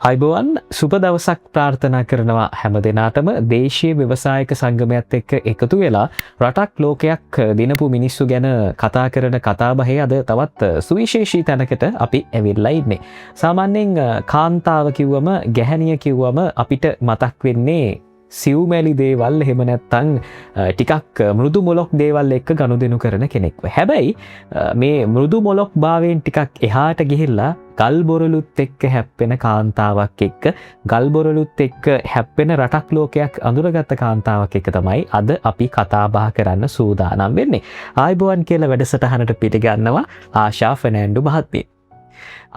අයිබෝවන් සුබ දවසක් ප්‍රාර්ථනා කරනවා හැම දෙනාටම දේශීය ව්‍යවසායක සංගමයත් එක්ක එකතු වෙලා රටක් ලෝකයක් දිනපු මිනිස්සු ගැන කතා කරන කතාබහේ අද තවත් සුවිශේෂී තැනකට අපි ඇවිල්ලා ඉන්නේ. සාමාන්‍යයෙන් කාන්තාව කිව්වම ගැහැණිය කිව්වම අපිට මතක් වෙන්නේ සිව්මැලි දේවල් එහෙම නැත්තම් ටිකක් මෘදු මොලොක් දේවල් එක්ක ගනුදෙනු කරන කෙනෙක්ව. හැබැයි මේ මෘදු මොලොක් භාවයෙන් ටිකක් එහාට ගිහිල්ලා ගල්බොරළුත් එක්ක හැප්පෙන කාන්තාවක් එක්ක ගල්බොරළුත් එක්ක හැප්පෙන රටක් ලෝකයක් අඳුරගත්ත කාන්තාවක් එක්ක තමයි අද අපි කතා බහ කරන්න සූදානම් වෙන්නේ. ආයිබෝවන් කියලා වැඩසටහනට පිටිගන්නවා ආශා ෆර්නෑන්ඩෝ මහත්මිය.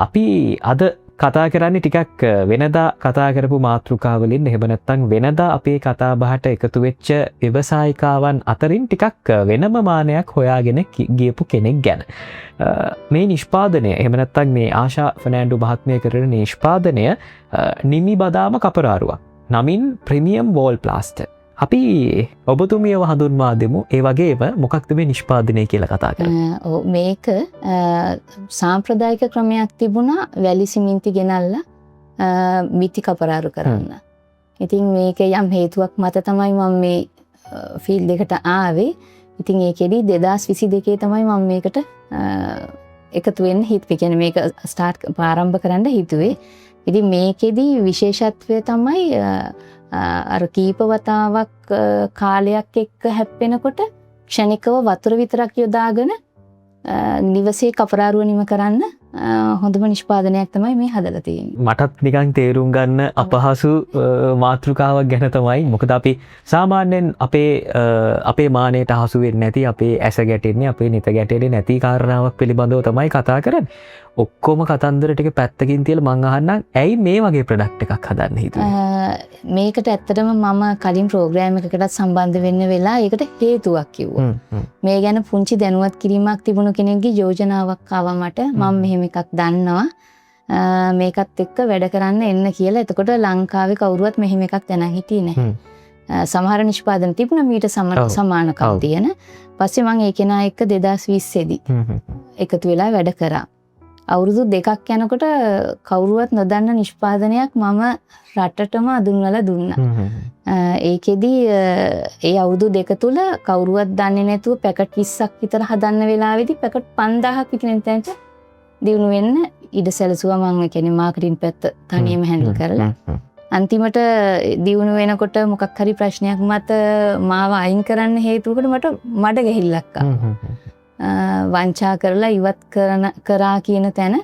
අපි අද කතා කරන්නේ ටිකක් වෙනදා කතා කරපු මාතෘකාවලින් එහෙම නැත්නම් වෙනදා අපේ කතා බහට එකතු වෙච්ච ව්‍යවසායිකාවන් අතරින් ටිකක් වෙනම මානයක් හොයාගෙන ගියපු කෙනෙක් ගැන. මේ නිෂ්පාදනය එහෙම නැත්නම් මේ ආශා ෆර්නෑන්ඩෝ මහත්මිය කරන නිෂ්පාදනය නිමි බදාම කපරාරුවක්. නමින් ප්‍රීමියම් වෝල් ප්ලාස්ටර්. අපි ඔබතුමියව හඳුන්වා දෙමු. ඒ වගේම මොකක්ද මේ නිෂ්පාදනය කියලා කතා කරන්නේ? මේක සාම්ප්‍රදායික ක්‍රමයක් තිබුණා වැලි සිමෙන්ති ගෙනල්ලා මිටි කපරාරු කරන්න. ඉතින් මේක යම් හේතුවක් මත තමයි මම මේ ෆීල්ඩ් එකට ආවේ. ඉතින් ඒකෙදි 2022 තමයි මම මේකට එකතු වෙන්න හිතුවේ. මේක ආරම්භ කරන්න හිතුවේ. ඉතින් මේකෙදි විශේෂත්වය තමයි අර කීපවතාවක් කාලයක් එක්ක හැප්පෙනකොට ක්ෂණිකව වතුර විතරක් යොදාගෙන නිවසේ කපරාරුව නිම කරන්න හොඳම නිෂ්පාදනයක් තමයි මේ හදලා තියෙන්නේ. මටත් නිකන් තේරුම් ගන්න අපහසු මාතෘකාවක් ගැන තමයි. මොකද අපි සාමාන්‍යයෙන් අපේ මානයට හසු වෙන්නේ නැති, අපේ ඇස ගැටෙන්නේ, අපේ නිත ගැටෙන්නේ නැති කාරණාවක් පිළිබඳව තමයි කතා කරන්නේ. ඔක්කොම කතන්දර ටික පැත්තකින් තියලා මං අහන්නම් ඇයි මේ වගේ ප්‍රොඩක්ට් එකක් හදන්න හිතුවේ? මේකට ඇත්තටම මම කලින් ප්‍රෝග්‍රෑම් එකකටත් සම්බන්ධ වෙන්න වෙලා ඒකට හේතුවක් කිව්වා. මේ ගැන පුංචි දැනුවත් කිරීමක් තිබුණු කෙනෙක්ගේ යෝජනාවක් ආවා මට. මම මෙහෙම එකක් දන්නවා. මේකත් එක්ක වැඩ කරන්න එන්න කියලා. එතකොට ලංකාවේ කවුරුවත් මෙහෙම එකක් දැන හිටියේ නැහැ. සමහර නිෂ්පාදන තිබුණා මීට සමානකම් තියෙන. පස්සේ මම ඒ කෙනා එක්ක 2020 දී එකතු වෙලා වැඩ කරා. අවුරුදු 2ක් යනකොට කවුරුවත් නොදන්න නිෂ්පාදනයක් මම රටටම අඳුන්වලා දුන්නා. ඒකෙදි ඒ අවුරුදු 2 තුල කවුරුවත් දන්නේ නැතුව පැකට් 20ක් විතර හදන්න වෙලාවේදී පැකට් 5000ක් විතර තැනට දිනු වෙන්න ඉඩ සැලසුවා. මම කියන්නේ මාකටිං පැත්ත තනියම හැන්ඩල් කරලා. අන්තිමට දිනු වෙනකොට මොකක් හරි ප්‍රශ්නයක් මත මාව අයින් කරන්න හේතුවකට මට මඩ ගැහිල්ලක් ආවා. වංචා කරලා ඉවත් කරා කියන තැන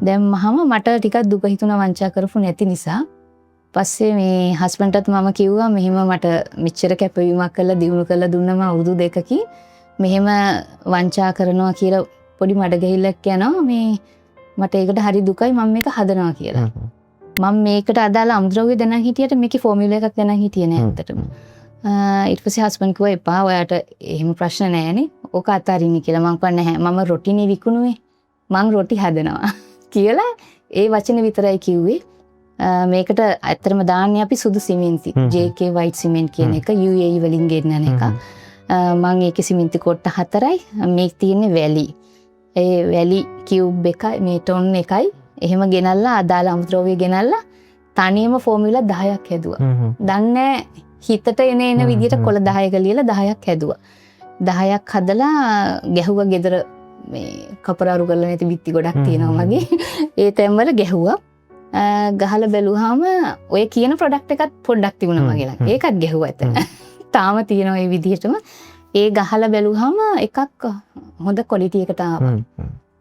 දැම්මහම මට ටිකක් දුක හිතුණා වංචා කරපු නැති නිසා. පස්සේ මේ හස්බන්ඩ්ටත් මම කිව්වා මෙහෙම මට මෙච්චර කැපවීමක් කරලා දිනු කරලා දුන්නම අවුරුදු 2කින් මෙහෙම වංචා කරනවා කියලා පොඩි මඩ ගැහිල්ලක් යනවා. මේ මට ඒකට හරි දුකයි මම මේක හදනවා කියලා. මම මේකට අදාළ අමුද්‍රව්‍ය දැනන් හිටියට මේකේ ෆෝමියුලා එකක් දැනන් හිටියේ නෑ ඇත්තටම. ඊට පස්සේ හස්බන්ඩ් කිව්වා එපා ඔයාට එහෙම ප්‍රශ්න නෑනේ. ඕක අතාරින්න කියලා. මං කිව්වා නැහැ. මම රොටිනේ විකුණුවේ. මං රොටි හදනවා කියලා ඒ වචන විතරයි කිව්වේ. මේකට ඇත්තටම දාන්නේ අපි සුදු සිමෙන්ති. JK white cement කියන එක UAE වලින් ගෙන්නන එක. මං ඒකේ සිමෙන්ති කොට්ට 4යි. මේක තියෙන්නේ වැලි. ඒ වැලි කියුබ් එකයි මේ ටොන් එකයි. එහෙම ගෙනල්ලා අදාළ අමුද්‍රව්‍ය ගෙනල්ලා තනියම ෆෝමියුලා 10ක් හැදුවා. දන්නේ හිතට එන විදියට කොළ 10ක ලියලා 10ක් හැදුවා. 10ක් හදලා ගැහුවා ගෙදර මේ කපරාරු කරලා නැති බිත්ති ගොඩක් තියෙනවා වගේ. ඒ තැන්වල ගැහුවා. ගහලා බැලුවාම ඔය කියන ප්‍රොඩක්ට් එකත් පොඩ්ඩක් තිබුණා මගේ ළඟ. ඒකත් ගැහුවා එතන. තාම තියෙනවා ඒ විදිහටම. ඒ ගහලා බැලුවාම එකක් හොඳ ක්වොලිටි එකට ආවා.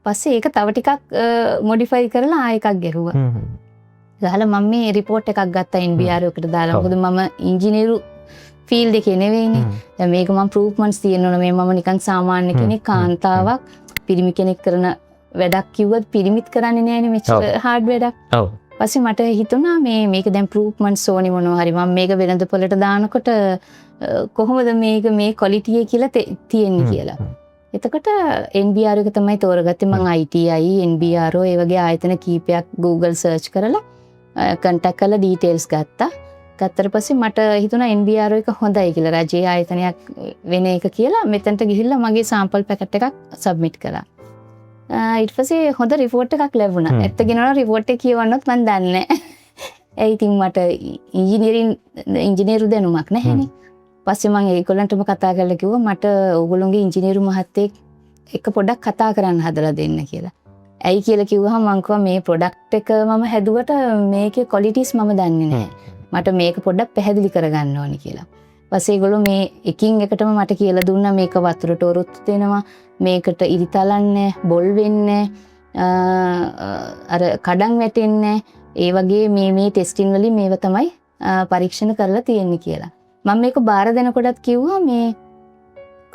පස්සේ ඒක තව ටිකක් මොඩිෆයි කරලා ආයෙ එකක් ගැහුවා. ගහලා මම මේ රිපෝට් එකක් ගත්තා NBR එකට දාලා. මොකද මම ඉංජිනේරු ෆීල්ඩ් එකේ නෙවෙයිනේ. දැන් මේක මම ප්‍රූෆ්මන්ට්ස් තියෙනවා. මේ මම නිකන් සාමාන්‍ය කෙනෙක් කාන්තාවක් පිරිමි කෙනෙක් කරන වැඩක් කිව්වත් පිරිමිත් කරන්නේ නෑනේ මෙච්චර හાર્ඩ් වැඩක්. ඔව්. පස්සේ මට හිතුණා මේක දැන් ප්‍රූෆ්මන්ට්ස් ඕනි මොනවා හරි. මම මේක වෙළඳ පොළට දානකොට කොහොමද මේක මේ ක්වොලිටි එක කියලා තියෙන්නේ කියලා. එතකොට NBR එක තමයි තෝරගත්තේ. මම ITI NBRO ඒ වගේ ආයතන කීපයක් Google search කරලා contact කරලා details ගත්තා. ගත්තට පස්සේ මට හිතුණා NBR එක හොඳයි කියලා. රජයේ ආයතනයක් වෙන එක කියලා මෙතනට ගිහිල්ලා මගේ sample packet එකක් submit කළා. ඊට පස්සේ හොඳ report එකක් ලැබුණා. ඇත්ත කියනවා report එක කියවන්නත් මම දන්නේ නැහැ. ඇයි ඉතින් මට ඉංජිනේරු දැනුමක් නැහැනේ. පස්සේ මම ඒගොල්ලන්ටම කතා කරලා කිව්වා මට ඕගොල්ලෝගේ ඉංජිනේරු මහත්තයෙක් එක පොඩ්ඩක් කතා කරන්න හදලා දෙන්න කියලා. ඇයි කියලා කිව්වහම මං කිව්වා මේ ප්‍රොඩක්ට් එක මම හැදුවට මේකේ ක්වොලිටිස් මම දන්නේ නැහැ. මට මේක පොඩ්ඩක් පැහැදිලි කරගන්න ඕනි කියලා. පස්සේ ඒගොල්ලෝ මේ එකින් එකටම මට කියලා දුන්නා මේක වතුරට ඔරොත්තු දෙනවා, මේකට ඉරි තලන්නේ, බොල් වෙන්නේ, අර කඩන් වැටෙන්නේ, ඒ වගේ මේ ටෙස්ටින් වලින් මේව තමයි පරීක්ෂණ කරලා තියෙන්නේ කියලා. මම මේක බාර දෙනකොටත් කිව්වා මේ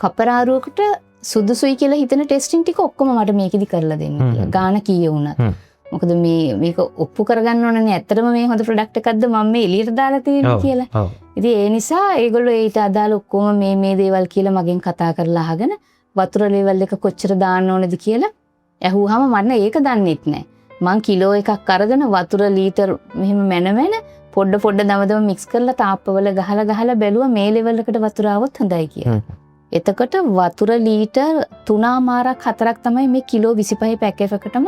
කපරාරුවකට සුදුසුයි කියලා හිතන ටෙස්ටිං ටික ඔක්කොම මට මේකෙදි කරලා දෙන්න කියලා. ගාන කීය වුණත්. මොකද මේක ඔප්පු කරගන්න ඕනනේ ඇත්තටම මේ හොඳ ප්‍රොඩක්ට් එකක්ද මම මේ එළියට දාලා තියෙන්නේ කියලා. ඉතින් ඒ නිසා ඒගොල්ලෝ ඊට අදාළ ඔක්කොම මේ දේවල් කියලා මගෙන් කතා කරලා අහගෙන වතුර ලෙවල් එක කොච්චර දාන්න ඕනද කියලා ඇහුවාම මම ඒක දන්නෙත් නැහැ. මං කිලෝ එකක් අරගෙන වතුර ලීටර් මෙහෙම මැන පොඩ දම මික්ස් කරලා තාප්පවල ගහලා බැලුවා මේ ලෙවල් එකට වතුර આવොත් හොඳයි කියලා. එතකොට වතුර ලීටර් 3.4ක් තමයි මේ කිලෝ 25 පැකට් එකකටම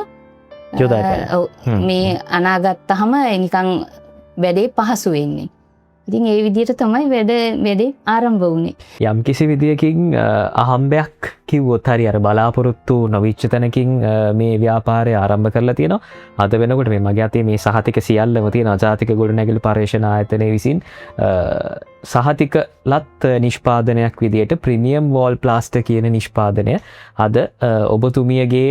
මේ අනාගත්තහම නිකන් වැඩේ පහසු වෙන්නේ. ඉතින් ඒ විදිහට තමයි වැඩේ ආරම්භ වුණේ. යම් කිසි විදියකින් අහම්බයක් කිව්වොත් හරි අර බලාපොරොත්තු නොවිච්ච තැනකින් මේ ව්‍යාපාරය ආරම්භ කරලා තියෙනවා. අද වෙනකොට මේ මගේ අතේ මේ සහතික සියල්ලම තියෙන අජාතික ගොඩනැගිලි පර්යේෂණ ආයතනය විසින් සහතික ලත් නිෂ්පාදනයක් විදියට ප්‍රීමියම් වෝල් ප්ලාස්ටර් කියන නිෂ්පාදනය අද ඔබතුමියගේ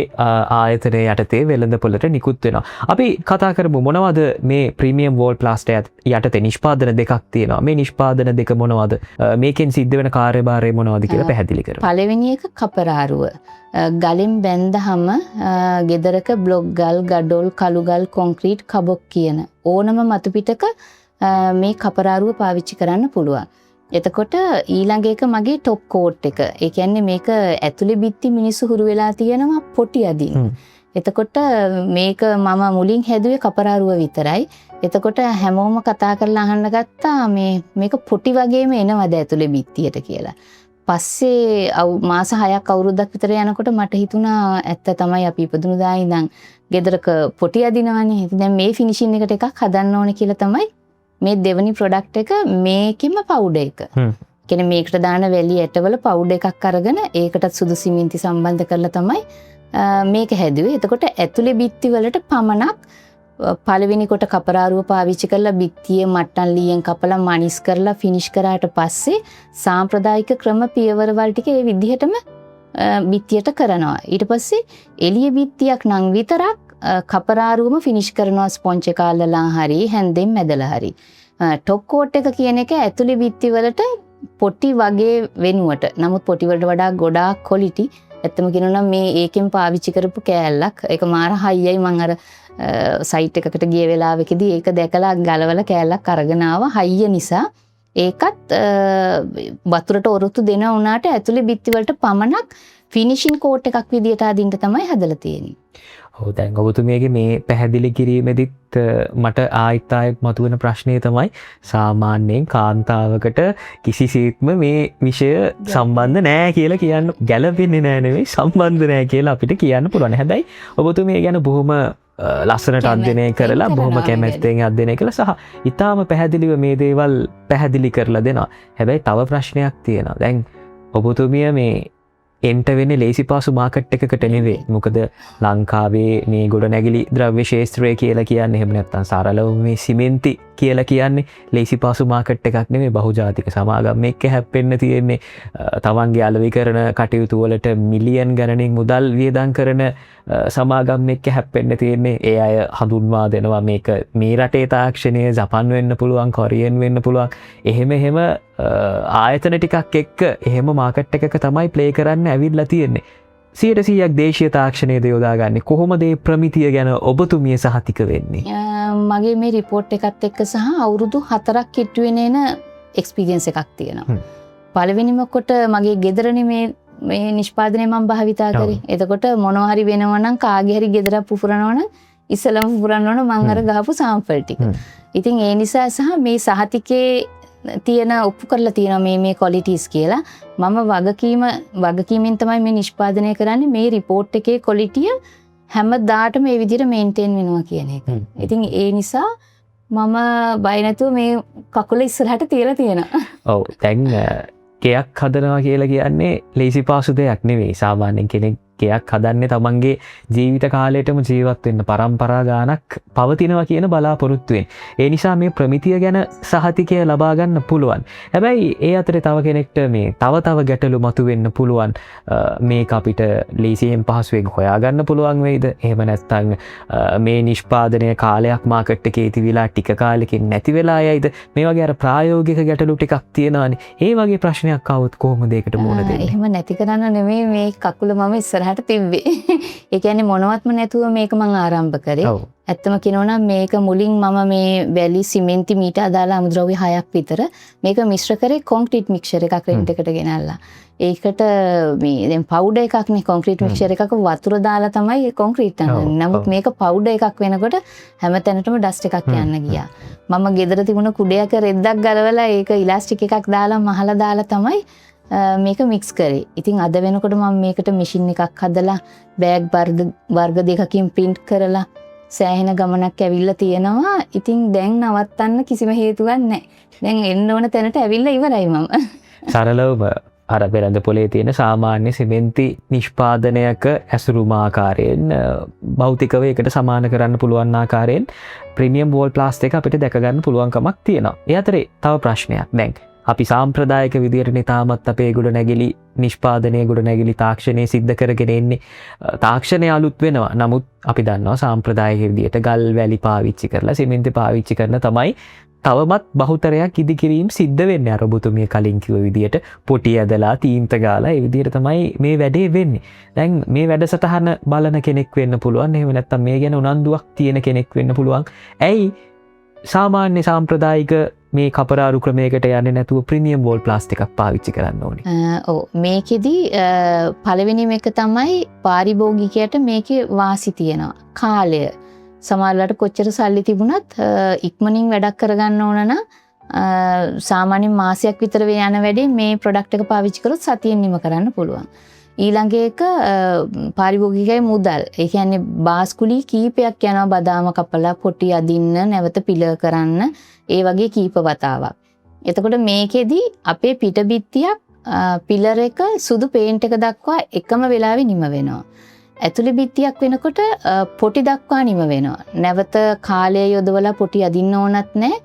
ආයතනය යටතේ වෙළඳපොළට නිකුත් වෙනවා. අපි කතා කරමු මොනවද මේ ප්‍රීමියම් වෝල් ප්ලාස්ටර් යටතේ නිෂ්පාදන දෙකක් තියෙනවා. මේ නිෂ්පාදන දෙක මොනවද? මේකෙන් සිද්ධ වෙන කාර්යභාරය මොනවද කියලා පැහැදිලි කරමු. පළවෙනි එක කපරාරුව. ගලින් බැන්දහම ගෙදරක බ්ලොක් ගල්, ගඩොල්, කළු ගල්, කොන්ක්‍රීට්, කබොක් කියන ඕනම මතු පිටක මේ කපරාරුව පාවිච්චි කරන්න පුළුවන්. එතකොට ඊළඟ එක මගේ টොප් කෝට් එක. ඒ කියන්නේ මේක ඇතුලේ බිත්ති මිනිස්සු හුරු වෙලා තියෙනවා පොටි අදින්න. එතකොට මේක මම මුලින් හැදුවේ කපරාරුව විතරයි. එතකොට හැමෝම කතා කරලා අහන්න ගත්තා මේක පොටි වගේම එනවද ඇතුලේ බිත්තියට කියලා. පස්සේ මාස 6ක් අවුරුද්දක් විතර යනකොට මට හිතුණා ඇත්ත තමයි අපි ඉපදුණු දා ඉඳන් ගෙදරක පොටි අදිනවනේ. දැන් මේ ෆිනිෂින් එකට එකක් හදන්න ඕනේ කියලා තමයි මේ දෙවනි ප්‍රොඩක්ට් එක මේකෙම පවුඩර් එක. කියන්නේ මේකට දාන වැලි ඇටවල පවුඩර් එකක් අරගෙන ඒකටත් සුදු සිමෙන්ති සම්බන්ධ කරලා තමයි මේක හැදුවේ. එතකොට ඇතුලේ බිත්ති වලට පමණක් පළවෙනි කොට කපරාරුව පාවිච්චි කරලා බිත්තියේ මට්ටම් ලියෙන් කපලා මනිස් කරලා ෆිනිෂ් කරාට පස්සේ සාම්ප්‍රදායික ක්‍රම පියවරවල් ටික ඒ විදිහටම බිත්තියට කරනවා. ඊට පස්සේ එළිය බිත්තියක් නම් විතරක් කපරාරුවම ෆිනිෂ් කරනවා ස්පොන්ජ් එක අල්ලලා හරි හැන්දෙන් මැදලා හරි. টොප් කෝට් එක කියන එක ඇතුලේ බිත්ති වලට පොටි වගේ වෙනුවට. නමුත් පොටි වලට වඩා ගොඩාක් ක්වොලිටි. ඇත්තම කියනවා නම් මේ ඒකෙන් පාවිච්චි කරපු කෑල්ලක් ඒක මාර හයියයි. මම අර සයිට් එකකට ගිය වෙලාවකදී ඒක දැකලා ගලවලා කෑල්ලක් අරගෙන ආවා. හයිය නිසා ඒකත් වතුරට ඔරොත්තු දෙන උනාට ඇතුලේ බිත්ති වලට පමණක් ෆිනිෂින් කෝට් එකක් විදියට අදින්න තමයි හදලා තියෙන්නේ. ඔව් දැන් ඔබතුමියගේ මේ පැහැදිලි කිරීමේදීත් මට ආයිත් මතුවෙන ප්‍රශ්නය තමයි සාමාන්‍යයෙන් කාන්තාවකට කිසිසේත්ම මේ විෂය සම්බන්ධ නෑ කියලා කියන්න ගැළපෙන්නේ නෑ නෙවෙයි සම්බන්ධ නෑ කියලා අපිට කියන්න පුළුවන්. හැබැයි ඔබතුමිය ගැන බොහොම ලස්සනට අධ්‍යයනය කරලා බොහොම කැමැත්තෙන් අධ්‍යයනය කළා සහ ඊටාම පැහැදිලිව මේ දේවල් පැහැදිලි කරලා දෙනවා. හැබැයි තව ප්‍රශ්නයක් තියෙනවා. දැන් ඔබතුමිය මේ එන්ට වෙන ලේසි පාසු මාකට් එකකට නෙවෙයි. මොකද ලංකාවේ මේ ගොඩනැගිලි ද්‍රව්‍ය ශේත්‍රය කියලා කියන්නේ එහෙම නැත්නම් සරලව මේ සිමෙන්ති කියලා කියන්නේ ලේසි පාසු මාකට් එකක් නෙවෙයි. බහුජාතික සමාගම් එක්ක හැප්පෙන්න තියෙන්නේ. තමන්ගේ අලෙවිකරණ කටයුතු වලට මිලියන් ගණනින් මුදල් වියදම් කරන සමාගම් එක්ක හැප්පෙන්න තියෙන්නේ. ඒ අය හඳුන්වා දෙනවා මේක මේ රටේ තාක්ෂණය ජපන් වෙන්න පුළුවන්, කොරියන් වෙන්න පුළුවන්. එහෙම ආයතන ටිකක් එක්ක එහෙම මාකට් එකක තමයි ප්ලේ කරන්න ඇවිල්ලා තියෙන්නේ. 100% දේශීය තාක්ෂණයද යොදාගන්නේ. කොහොමද මේ ප්‍රමිතිය ගැන ඔබතුමිය සහතික වෙන්නේ? මගේ මේ රිපෝට් එකත් එක්ක සහ අවුරුදු 4ක් කිට්ටුවේ නේන එක්ස්පීරියන්ස් එකක් තියෙනවා. පළවෙනිම කොට මගේ ගෙදරනේ මේ නිෂ්පාදනය මම භාවිතා කරේ. එතකොට මොනවා හරි වෙනවා නම් කාගේ හරි ගෙදරක් පුපුරනවා නම් ඉස්සලම පුපුරනවා නම් මම අර ගහපු සාම්පල් ටික. ඉතින් ඒ නිසා සහ මේ සහතිකේ තියෙන ඔප්පු කරලා තියෙනවා මේ ක්වොලිටිස් කියලා. මම වගකීමෙන් තමයි මේ නිෂ්පාදනය කරන්නේ. මේ රිපෝට් එකේ ක්වොලිටිය හැමදාටම මේ විදිහට මේන්ටේන් වෙනවා කියන එක. ඉතින් ඒ නිසා මම බය නැතුව මේ කකුල ඉස්සරහට තියලා තියෙනවා. ඔව් දැන් ගෙයක් හදනවා කියලා කියන්නේ ලේසි පාසු දෙයක් නෙවෙයි. සාමාන්‍යයෙන් කෙනෙක් ගෙයක් හදන්නේ තමන්ගේ ජීවිත කාලයටම ජීවත් වෙන්න පරම්පරා ගානක් පවතිනවා කියන බලාපොරොත්තුවෙන්. ඒ නිසා මේ ප්‍රමිතිය ගැන සහතිකය ලබා ගන්න පුළුවන්. හැබැයි ඒ අතරේ තව කෙනෙක්ට මේ තව ගැටලු මතුවෙන්න පුළුවන්. මේක අපිට ලේසියෙන් පහසුවෙන් හොයාගන්න පුළුවන් වෙයිද? එහෙම නැත්නම් මේ නිෂ්පාදනය කාලයක් මාකට් එකේ තිබිලා ටික කාලෙකින් නැති වෙලා යයිද? මේ වගේ අර ප්‍රායෝගික ගැටලු ටිකක් තියෙනවානේ. ඒ වගේ ප්‍රශ්නයක් ආවොත් කොහොමද ඒකට මුහුණ දෙන්නේ? එහෙම නැති කරන්න නෙමෙයි මේ කකුල මම ඉස්සරහට තිබ්බේ. ඒ කියන්නේ මොනවත්ම නැතුව මේක මම ආරම්භ කරේ. ඇත්තම කියනවා නම් මේක මුලින් මම මේ වැලි සිමෙන්ති මීට අදාළ අමුද්‍රව්‍ය 6ක් විතර මේක මිශ්‍ර කරේ කොන්ක්‍රීට් මික්ස්චර් එකක් රෙන්ට් එකට ගෙනල්ලා. ඒකට මේ දැන් පවුඩර් එකක් නේ කොන්ක්‍රීට් මික්ස්චර් එකක වතුර දාලා තමයි කොන්ක්‍රීට් අහන්නේ. නමුත් මේක පවුඩර් එකක් වෙනකොට හැමතැනටම ඩස්ට් එකක් යන්න ගියා. මම ගෙදර තිබුණ කුඩයක රෙද්දක් ගලවලා ඒක ඉලාස්ටික් එකක් දාලා මහලා දාලා තමයි මේක මික්ස් කරේ. ඉතින් අද වෙනකොට මම මේකට මැෂින් එකක් හදලා බෑග් වර්ග දෙකකින් print කරලා සෑහෙන ගමනක් ඇවිල්ලා තියෙනවා. ඉතින් දැන් නවත්තන්න කිසිම හේතුවක් නැහැ. දැන් එන්න ඕන තැනට ඇවිල්ලා ඉවරයි මම. සරලවම අර වෙළඳ පොලේ තියෙන සාමාන්‍ය සිමෙන්ති නිෂ්පාදනයක ඇසුරුම ආකාරයෙන් භෞතිකව ඒකට සමාන කරන්න පුළුවන් ආකාරයෙන් ප්‍රීමියම් වෝල් ප්ලාස්ටික් අපිට දැක ගන්න පුළුවන්කමක් තියෙනවා. ඒ අතරේ තව ප්‍රශ්නයක්. දැන් අපි සාම්ප්‍රදායික විදියට තාමත් අපේ ගොඩ නැගිලි නිෂ්පාදනය ගොඩ නැගිලි තාක්ෂණය සිද්ධ කරගෙන එන්නේ. තාක්ෂණය අලුත් වෙනවා. නමුත් අපි දන්නවා සාම්ප්‍රදායික විදියට ගල් වැලි පාවිච්චි කරලා සිමෙන්ති පාවිච්චි කරන තමයි තවමත් බහුතරයක් ඉදිකිරීම් සිද්ධ වෙන්නේ. අර ඔබතුමිය කලින් කිව්ව විදියට පොටි ඇදලා තීන්ත ගාලා ඒ විදියට තමයි මේ වැඩේ වෙන්නේ. දැන් මේ වැඩසටහන බලන කෙනෙක් වෙන්න පුළුවන්. එහෙම නැත්නම් මේ ගැන උනන්දුවක් තියෙන කෙනෙක් වෙන්න පුළුවන්. ඇයි සාමාන්‍ය සාම්ප්‍රදායික මේ කපරාරු ක්‍රමයකට යන්නේ නැතුව ප්‍රීමියම් වෝල් ප්ලාස්ටික් එකක් පාවිච්චි කරන්න ඕනේ? ඔව් මේකෙදි පළවෙනිම එක තමයි පාරිභෝගිකයට මේකේ වාසි තියෙනවා. කාලය සමහරවිට කොච්චර සල්ලි තිබුණත් ඉක්මනින් වැඩක් කරගන්න ඕන නම් සාමාන්‍යයෙන් මාසයක් විතර යන වැඩේ මේ ප්‍රොඩක්ට් එක පාවිච්චි කරොත් සතියෙන් නිම කරන්න පුළුවන්. ඊළඟ එක පාරිභෝගිකයේ මුදල්. ඒ කියන්නේ බාස්කුලි කීපයක් යනවා බදාම කපලා පොටි අදින්න නැවත පිළ කරන්න ඒ වගේ කීප වතාවක්. එතකොට මේකෙදි අපේ පිටබිත්තියක් පිලර් එක සුදු පේන්ට් එක දක්වා එකම වෙලාවෙ නිම වෙනවා. ඇතුළේ බිත්තියක් වෙනකොට පොටි දක්වා නිම වෙනවා. නැවත කාලය යොදවලා පොටි අදින්න ඕනත් නැහැ.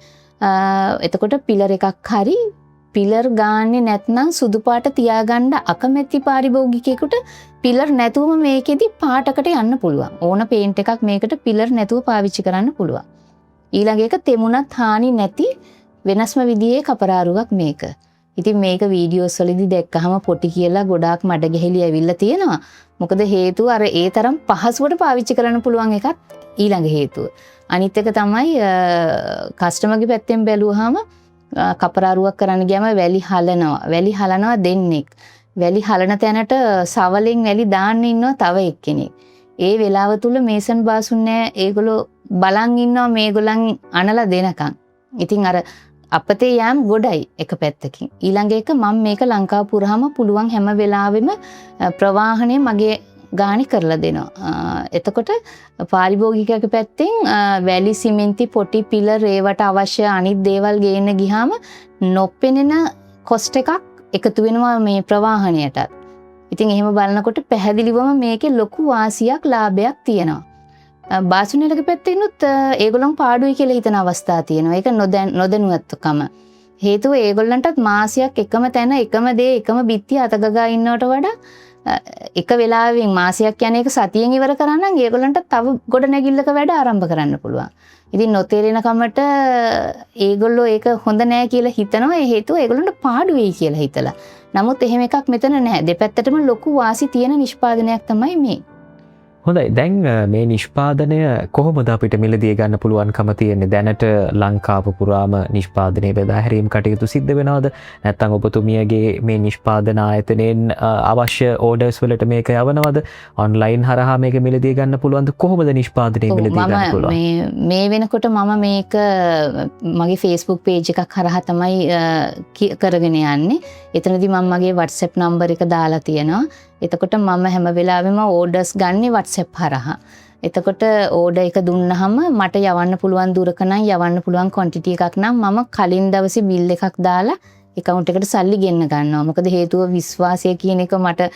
එතකොට පිලර් එකක් හරි පිලර් ගාන්නේ නැත්නම් සුදු පාට තියාගන්න අකමැති පාරිභෝගිකයෙකුට පිලර් නැතුවම මේකෙදි පාටකට යන්න පුළුවන්. ඕන පේන්ට් එකක් මේකට පිලර් නැතුව පාවිච්චි කරන්න පුළුවන්. ඊළඟ එක තෙමුණත් හානි නැති වෙනස්ම විදිහේ කපරාරුවක් මේක. ඉතින් මේක වීඩියෝස් වලදී දැක්කහම පොටි කියලා ගොඩාක් මඩ ගැහිලි ඇවිල්ලා තියෙනවා. මොකද හේතුව අර ඒ තරම් පහසුවට පාවිච්චි කරන්න පුළුවන් එකත් ඊළඟ හේතුව. අනිත් එක තමයි කස්ටමර්ගේ පැත්තෙන් බැලුවාම කපරාරුවක් කරන්න ගියාම වැලි හලනවා දෙන්නෙක්. වැලි හලන තැනට සවලෙන් වැලි දාන්න ඉන්නවා තව එක්කෙනෙක්. ඒ වෙලාව තුල මේසන් බාසුන් නැහැ. ඒගොල්ලෝ බලන් ඉන්නවා මේගොල්ලන් අනලා දෙනකන්. ඉතින් අර අපතේ යම් ගොඩයි එක පැත්තකින්. ඊළඟ එක මම මේක ලංකාව පුරාම පුළුවන් හැම වෙලාවෙම ප්‍රවාහණය මගේ ගාණි කරලා දෙනවා. එතකොට පාරිභෝගිකයෙකුගේ පැත්තෙන් වැලි සිමෙන්ති පොටි පිලර් ඒවට අවශ්‍ය අනිත් දේවල් ගේන්න ගියාම නොපෙනෙන කොස්ට් එකක් එකතු වෙනවා මේ ප්‍රවාහණයටත්. ඉතින් එහෙම බලනකොට පැහැදිලිවම මේකේ ලොකු වාසියක් ලාභයක් තියෙනවා. බාසුනේලගේ පැත්තෙනුත් ඒගොල්ලන් පාඩුයි කියලා හිතන අවස්ථා තියෙනවා. ඒක නොදැනුවත්කම. හේතුව ඒගොල්ලන්ටත් මාසයක් එකම තැන එකම දේ එකම බිත්තිය අතගගා ඉන්නවට වඩා එක වෙලාවෙන් මාසයක් යන එක සතියෙන් ඉවර කරන්න නම් ඒගොල්ලන්ට තව ගොඩ නැගිල්ලක වැඩ ආරම්භ කරන්න පුළුවන්. ඉතින් නොතේරෙන කමට ඒගොල්ලෝ ඒක හොඳ නෑ කියලා හිතනවා. ඒ හේතුව ඒගොල්ලන්ට පාඩු වෙයි කියලා හිතලා. නමුත් එහෙම එකක් මෙතන නැහැ. දෙපැත්තටම ලොකු වාසි තියෙන නිෂ්පාදනයක් තමයි මේ. හොඳයි. දැන් මේ නිෂ්පාදනය කොහොමද අපිට මිලදී ගන්න පුළුවන්කම තියෙන්නේ? දැනට ලංකාව පුරාම නිෂ්පාදනයේ බෙදා හැරීම් කටයුතු සිද්ධ වෙනවද? නැත්නම් ඔබතුමියගේ මේ නිෂ්පාදන ආයතනයෙන් අවශ්‍ය ඕඩර්ස් වලට මේක යවනවද? ඔන්ලයින් හරහා මේක මිලදී ගන්න පුළුවන්ද? කොහොමද නිෂ්පාදනය මිලදී ගන්න පුළුවන්? මේ වෙනකොට මම මේක මගේ Facebook page එකක් හරහා තමයි කරගෙන යන්නේ. එතනදී මම මගේ WhatsApp number එක දාලා තියෙනවා. එතකොට මම හැම වෙලාවෙම ඕඩර්ස් ගන්නේ WhatsApp හරහා. එතකොට ඕඩර් එක දුන්නහම මට යවන්න පුළුවන් දුරක නම් යවන්න පුළුවන් ක්වොන්ටිටි එකක් නම් මම කලින් දවසේ බිල් එකක් දාලා account එකට සල්ලි ගෙන්න ගන්නවා. මොකද හේතුව විශ්වාසය කියන එක මට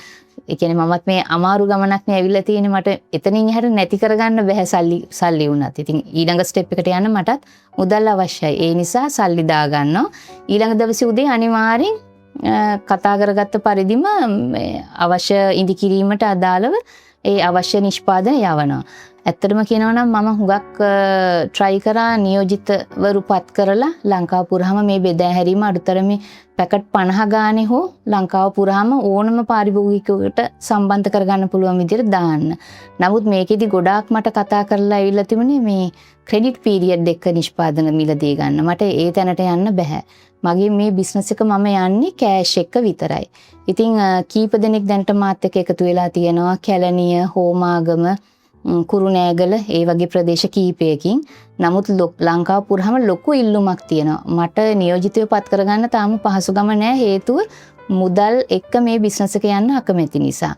ඒ කියන්නේ මමත් මේ අමාරු ගමනක් නේ ඇවිල්ලා තියෙන්නේ. මට එතනින් එහාට නැති කරගන්න බෑ සල්ලි වුණත්. ඉතින් ඊළඟ ස්ටෙප් එකට යන්න මටත් මුදල් අවශ්‍යයි. ඒ නිසා සල්ලි දා ගන්නවා. ඊළඟ දවසේ උදේ අනිවාර්යෙන් කතා කරගත්ත පරිදිම අවශ්‍ය ඉදි කිරීමට අදාළව ඒ අවශ්‍ය නිෂ්පාදන යවනවා. ඇත්තටම කියනවා නම් මම හුඟක් try කරා නියෝජිතවරු පත් කරලා ලංකාව පුරාම මේ බෙදා හැරීම අඩුතරමේ පැකට් 50 ගානේ හෝ ලංකාව පුරාම ඕනම පාරිභෝගිකයෙකුට සම්බන්ධ කරගන්න පුළුවන් විදිහට දාන්න. නමුත් මේකෙදි ගොඩාක් මට කතා කරලා ඇවිල්ලා තිබුණේ මේ ක්‍රෙඩිට් පීරියඩ් එක නිෂ්පාදන මිලදී ගන්න. මට ඒ තැනට යන්න බෑ. මගේ මේ බිස්නස් එක මම යන්නේ කෑෂ් එක විතරයි. ඉතින් කීප දෙනෙක් දැනට මාත් එක්ක එකතු වෙලා තියෙනවා. කැලණිය, හෝමාගම, කුරුණෑගල ඒ වගේ ප්‍රදේශ කීපයකින්. නමුත් ලංකාව පුරාම ලොකු ඉල්ලුමක් තියෙනවා. මට නියෝජිතව පත් කරගන්න තාම පහසුකම නැහැ. හේතුව මුදල් එක්ක මේ බිස්නස් එක යන්න අකමැති නිසා.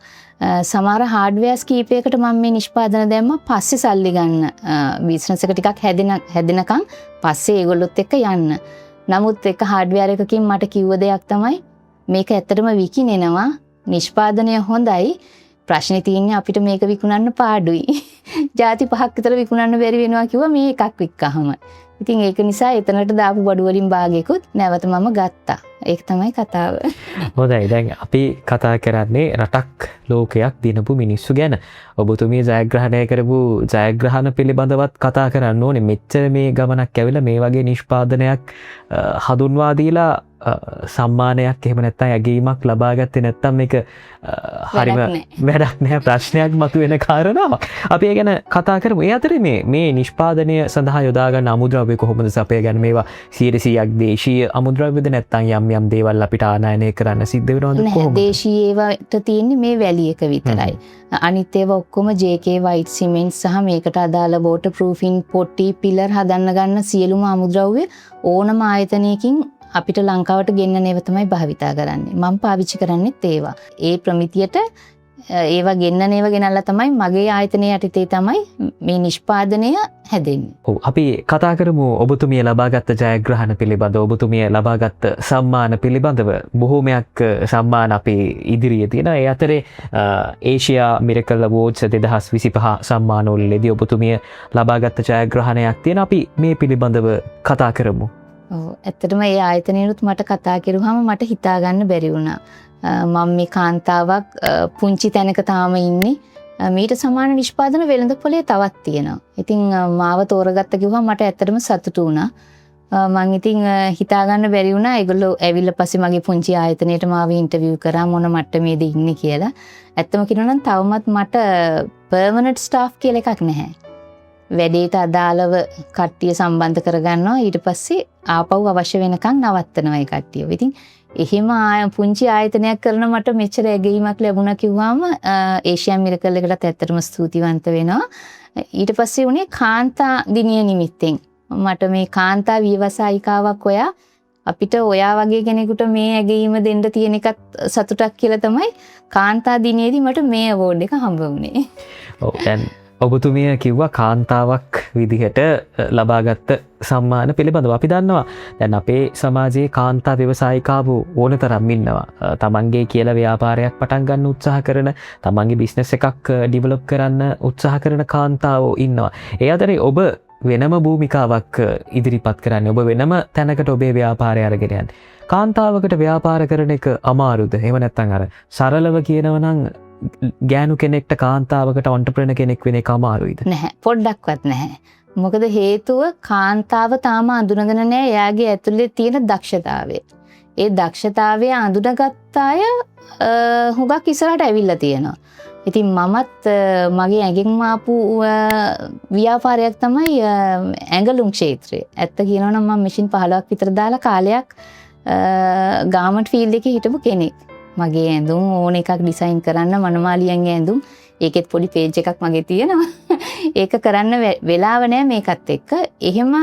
සමහර හાર્ඩ්වෙයාර්ස් කීපයකට මම මේ නිෂ්පාදන දැම්මා. පස්සේ සල්ලි ගන්න බිස්නස් එක ටිකක් හැදෙනකන් පස්සේ ඒගොල්ලොත් එක්ක යන්න. නමුත් එක හાર્ඩ්වෙයාර් එකකින් මට කිව්ව දෙයක් තමයි මේක ඇත්තටම විකිනෙනවා. නිෂ්පාදනය හොඳයි. ප්‍රශ්නේ තියෙන්නේ අපිට මේක විකුණන්න පාඩුයි. ಜಾති 5ක් විතර විකුණන්න බැරි වෙනවා කිව්වා මේ එකක් වික්කහම. ඉතින් ඒක නිසා එතනට දාපු බඩු වලින් භාගයකුත් නැවත මම ගත්තා. ඒක තමයි කතාව. හොඳයි. දැන් අපි කතා කරන්නේ රටක් ලෝකයක් දිනපු මිනිස්සු ගැන. ඔබතුමිය ජයග්‍රහණය කරපු ජයග්‍රහණ පිළිබඳවත් කතා කරන්න ඕනේ. මෙච්චර මේ ගමනක් ඇවිල්ලා මේ වගේ නිෂ්පාදනයක් හඳුන්වා දීලා සම්මානයක් එහෙම නැත්නම් ඇගීමක් ලබා ගත්තේ නැත්නම් මේක හරිම වැඩක් නැහැ, ප්‍රශ්නයක් මතුවෙන කාරණාවක්. අපි ඒ ගැන කතා කරමු. ඒ අතරේ මේ නිෂ්පාදනය සඳහා යොදා ගන්න අමුද්‍රව්‍ය කොහොමද සපය ගන්න? මේවා 100%ක් දේශීය අමුද්‍රව්‍යද නැත්නම් යම් දේවල් අපිට ආනයනය කරන්න සිද්ධ වෙනවද කොහොමද? දේශීය ඒවාට තියෙන්නේ මේ වැලි එක විතරයි. අනිත් ඒවා ඔක්කොම JK white cement සහ මේකට අදාළ water proofing පොටි පිලර් හදන්න ගන්න සියලුම අමුද්‍රව්‍ය ඕනම ආයතනයකින් අපිට ලංකාවට ගෙන්නන ඒවා තමයි භාවිතා කරන්නේ. මම පාවිච්චි කරන්නේත් ඒවා. ඒ ප්‍රමිතියට ඒවා ගෙන්නන ඒවා ගෙනල්ලා තමයි මගේ ආයතනයේ යටතේ තමයි මේ නිෂ්පාදනය හැදෙන්නේ. ඔව් අපි කතා කරමු ඔබතුමිය ලබාගත් ජයග්‍රහණ පිළිබඳව, ඔබතුමිය ලබාගත් සම්මාන පිළිබඳව. බොහෝමයක් සම්මාන අපේ ඉදිරියේ තියෙනවා. ඒ අතරේ ඒෂියා මිරකල් අවෝඩ්ස් 2025 සම්මානවලදී ඔබතුමිය ලබාගත් ජයග්‍රහණයක් තියෙනවා. අපි මේ පිළිබඳව කතා කරමු. ඇත්තටම මේ ආයතනයනුත් මට කතා කරුවාම මට හිතා ගන්න බැරි වුණා. මම මේ කාන්තාවක් පුංචි තැනක තාම ඉන්නේ. මීට සමාන නිෂ්පාදන වෙළඳපොලේ තවත් තියෙනවා. ඉතින් මාව තෝරගත්ත කිව්වම මට ඇත්තටම සතුටු වුණා. මම ඉතින් හිතා ගන්න බැරි වුණා. ඒගොල්ලෝ ඇවිල්ලා පස්සේ මගේ පුංචි ආයතනයට මාව ඉන්ටර්විව් කරා මොන මට්ටමේද ඉන්නේ කියලා. ඇත්තම කියනවා නම් තවමත් මට පර්මනන්ට් ස්ටාෆ් කියලා එකක් නැහැ. වැඩේට අදාළව කට්ටිය සම්බන්ධ කරගන්නවා. ඊට පස්සේ ආපහු අවශ්‍ය වෙනකන් නවත්තනවා ඒ කට්ටිය. ඉතින් එහෙම පුංචි ආයතනයක් කරන මට මෙච්චර ඇගීමක් ලැබුණා කිව්වම ඒෂියන් මිරකල් එකටත් ඇත්තටම ස්තුතිවන්ත වෙනවා. ඊට පස්සේ උනේ කාන්තා දිනිය නිමිත්තෙන් මට මේ කාන්තා ව්‍යවසායිකාවක් ඔයා අපිට ඔයා වගේ කෙනෙකුට මේ ඇගීම දෙන්න තියෙන එකත් සතුටක් කියලා තමයි කාන්තා දිනේදී මට මේ අවෝඩ් එක හම්බ වුණේ. ඔව් දැන් ඔබතුමිය කිව්වා කාන්තාවක් විදිහට ලබාගත්ත සම්මාන පිළිබඳව. අපි දන්නවා දැන් අපේ සමාජයේ කාන්තා ව්‍යවසායිකාවෝ ඕන තරම් ඉන්නවා. තමන්ගේ කියලා ව්‍යාපාරයක් පටන් ගන්න උත්සාහ කරන, තමන්ගේ බිස්නස් එකක් ඩිවලොප් කරන්න උත්සාහ කරන කාන්තාවෝ ඉන්නවා. ඒ අතරේ ඔබ වෙනම භූමිකාවක් ඉදිරිපත් කරන්නේ. ඔබ වෙනම තැනකට ඔබේ ව්‍යාපාරය අරගෙන යන්නේ. කාන්තාවකට ව්‍යාපාර කරන එක අමාරුද? එහෙම නැත්නම් අර සරලව කියනවා නම් ගෑනු කෙනෙක්ට කාන්තාවකට ඔන්ටර්ප්‍රෙනර් කෙනෙක් වෙන එක අමාරුයිද? නැහැ, පොඩ්ඩක්වත් නැහැ. මොකද හේතුව කාන්තාව තාම අඳුනගෙන නැහැ එයාගේ ඇතුලේ තියෙන දක්ෂතාවය. ඒ දක්ෂතාවය අඳුනගත්ත අය හුඟක් ඉස්සරහට ඇවිල්ලා තියෙනවා. ඉතින් මමත් මගේ ඇඟෙන් ආපු ව්‍යාපාරයක් තමයි ඇඟලුම් ක්ෂේත්‍රය. ඇත්ත කියනවා නම් මම මැෂින් 15ක් විතර දාලා කාලයක් ගාමන්ට් ෆීල්ඩ් එකේ හිටපු කෙනෙක්. මගේ ඇඳුම් ඕන එකක් ඩිසයින් කරන්න මනමාලියන්ගේ ඇඳුම් ඒකෙත් පොඩි පේජ් එකක් මගේ තියෙනවා. ඒක කරන්න වෙලාව නැහැ මේකත් එක්ක. එහෙම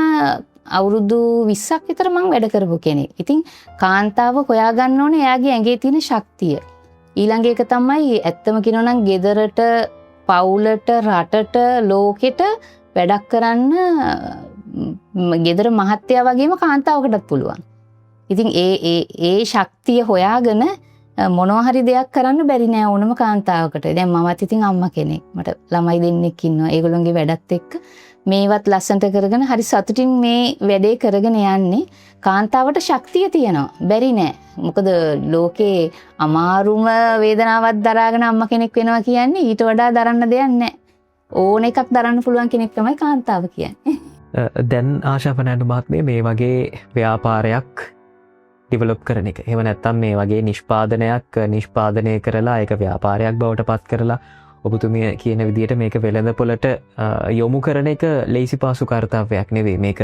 අවුරුදු 20ක් විතර මම වැඩ කරපු කෙනෙක්. ඉතින් කාන්තාව හොයාගන්න ඕනේ එයාගේ ඇඟේ තියෙන ශක්තිය. ඊළඟ එක තමයි ඇත්තම කියනවා නම් ගෙදරට පවුලට රටට ලෝකෙට වැඩක් කරන්න ගෙදර මහත්තයා වගේම කාන්තාවකටත් පුළුවන්. ඉතින් ඒ ශක්තිය හොයාගෙන මොනවා හරි දෙයක් කරන්න බැරි නෑ ඕනම කාන්තාවකට. දැන් මමත් ඉතින් අම්මා කෙනෙක්. මට ළමයි දෙන්නෙක් ඉන්නවා. ඒගොල්ලෝගේ වැඩත් එක්ක මේවත් ලස්සනට කරගෙන හරි සතුටින් මේ වැඩේ කරගෙන යන්නේ. කාන්තාවට ශක්තිය තියෙනවා. බැරි නෑ. මොකද ලෝකේ අමාරුම වේදනාවක් දරාගෙන අම්මා කෙනෙක් වෙනවා කියන්නේ ඊට වඩා දරන්න දෙයක් නෑ. ඕන එකක් දරන්න පුළුවන් කෙනෙක් තමයි කාන්තාව කියන්නේ. දැන් ආශා ෆර්නෑන්ඩෝ මහත්මිය මේ වගේ ව්‍යාපාරයක් ඩිවලොප් කරන එක. එහෙම නැත්නම් මේ වගේ නිෂ්පාදනයක් නිෂ්පාදනය කරලා ඒක ව්‍යාපාරයක් බවට පත් කරලා ඔබතුමිය කියන විදිහට මේක වෙළඳපොළට යොමු කරන එක ලේසි පාසු කාර්යයක් නෙවෙයි. මේක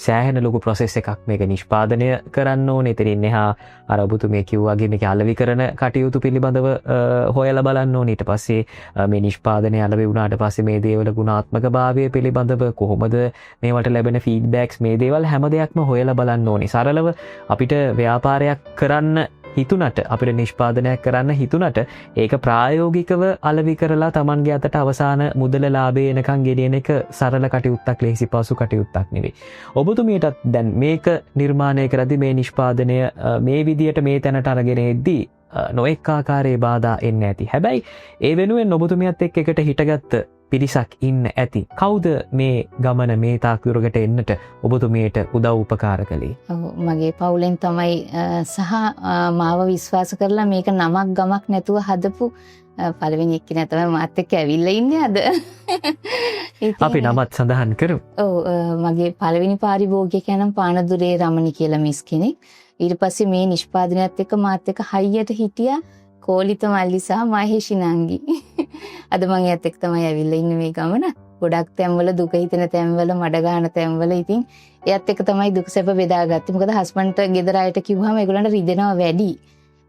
සෑහෙන ලොකු ප්‍රොසෙස් එකක්. මේක නිෂ්පාදනය කරන්න ඕනේ. එතනින් එහා අර ඔබතුමිය කිව්වාගේ මේක අලෙවි කරන කටයුතු පිළිබඳව හොයලා බලන්න ඕනේ. ඊට පස්සේ මේ නිෂ්පාදනය අලෙවි වුණාට පස්සේ මේ දේවල ගුණාත්මකභාවය පිළිබඳව කොහොමද මේවට ලැබෙන ෆීඩ්බැක්ස් මේ දේවල් හැම දෙයක්ම හොයලා බලන්න ඕනේ. සරලව අපිට ව්‍යාපාරයක් කරන්න හිතුනට අපිට නිෂ්පාදනයක් කරන්න හිතුනට ඒක ප්‍රායෝගිකව අලෙවි කරලා Tamanගේ අතට අවසාන මුදල ලාභය එනකන් ගෙනියන එක සරල කටයුත්තක්, ලේසි පාසු කටයුත්තක් නෙවෙයි. ඔබතුමියටත් දැන් මේක නිර්මාණය කරද්දී මේ නිෂ්පාදනය මේ විදියට මේ තැනට අරගෙන එද්දී නොඑක ආකාරයේ බාධා එන්නේ ඇති. හැබැයි ඒ වෙනුවෙන් ඔබතුමියත් එක්ක එකට හිටගත්ත පිරිසක් ඉන්න ඇති. කවුද මේ ගමන මේ තාක් දුරකට එන්නට ඔබතුමියට උදව් උපකාර කළේ? මගේ පවුලෙන් තමයි සහ මාව විශ්වාස කරලා මේක නමක් ගමක් නැතුව හදපු පළවෙනි එක්කෙනා තමයි මාත් එක්ක ඇවිල්ලා ඉන්නේ අද. අපි නමත් සඳහන් කරමු. ඔව් මගේ පළවෙනි පාරිභෝගිකයා නම් පානදුරේ රමණි කියලා මිස් කෙනෙක්. ඊට පස්සේ මේ නිෂ්පාදනයත් එක්ක මාත් එක්ක හයියට හිටියා කෝලිත මල්ලි සහ මහේෂි නංගි. අද මම එයත් එක්ක තමයි ඇවිල්ලා ඉන්නේ මේ ගමන. ගොඩක් තැන්වල දුක හිතෙන තැන්වල මඩ ගන්න තැන්වල ඉතින් එයත් එක්ක තමයි දුක සැප බෙදාගත්තේ. මොකද හස්බන්ඩ්ට ගෙදර අයට කිව්වම ඒගොල්ලන්ට රිදෙනවා වැඩි.